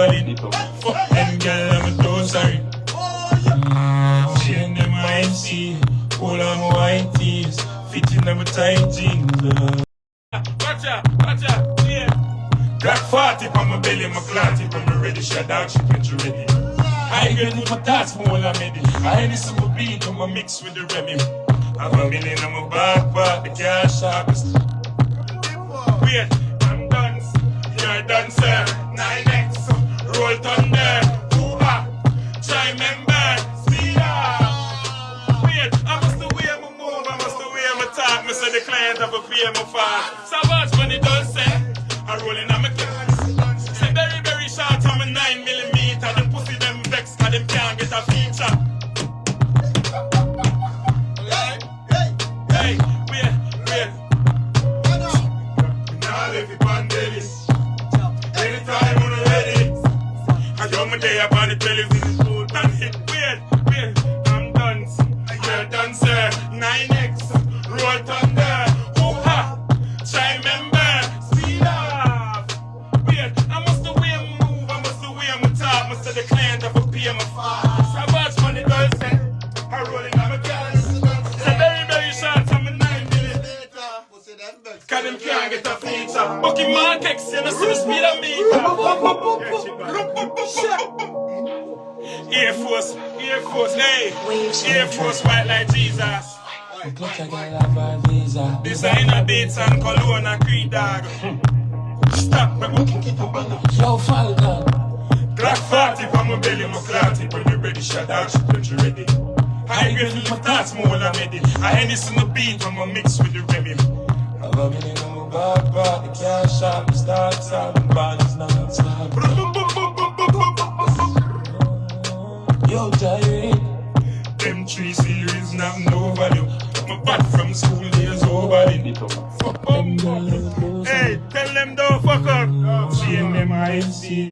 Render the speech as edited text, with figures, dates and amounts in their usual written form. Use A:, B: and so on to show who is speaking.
A: overly. Fuck them girl, I'm so sorry. She and them IMC, all on white tees, fitting them tight jeans. Watcha, yeah. Black 40 on my belly, my clotty, but me ready, shut down, she get you ready. I get with my thoughts for all I'm ready. I ain't some beat, I'm a mix with the Remy. I'm a million, I'm a back part, the cash sharpest. Wait, I'm done, you're done, sir. 9X, roll thunder, hoo-ha, try member, speed up. Wait, I must the way I'm move, I must the way I'm talk. Me say the client have a pay my fast. Savage money done say, I rolling on my clip. Say very, very short, I'm a 9mm. Them pussy them vex, cause them can't get a feature. Hey, wait. Now if you want this, anytime when you're ready. I show me day up on the television. Done it, wait, I'm done. You're done, sir. 9X, roll thunder, hoo-ha, try member, speed up. Wait, I must the way I move, I must the way I'm talk. Must the client have a pay my fast. Savage money does say, I'm rolling on my gas. Say very, very short, I'm a 9mm. Cause them can't get a feature. Bucky Markex, you know, see the speed of me. Air Force, hey. Air Force white like Jesus. Designer dates and cologne and creed dog. Stop, me go kick it up and up. Yo, Falcon. Black 40 on my belly, my clotty. When you ready, shut down, she put you ready. I agree with my thoughts, more than ready. I ain't this in the beat, I'm a mix with the Remy. I'm a million, I'm a bad part, the cash shop, starts out, and bodies non-stop. Yo, Jerry. Them 3 series, nothing over you. My bad from school days over it. Fuck them, hey, tell them don't fuck up. She and them IMC.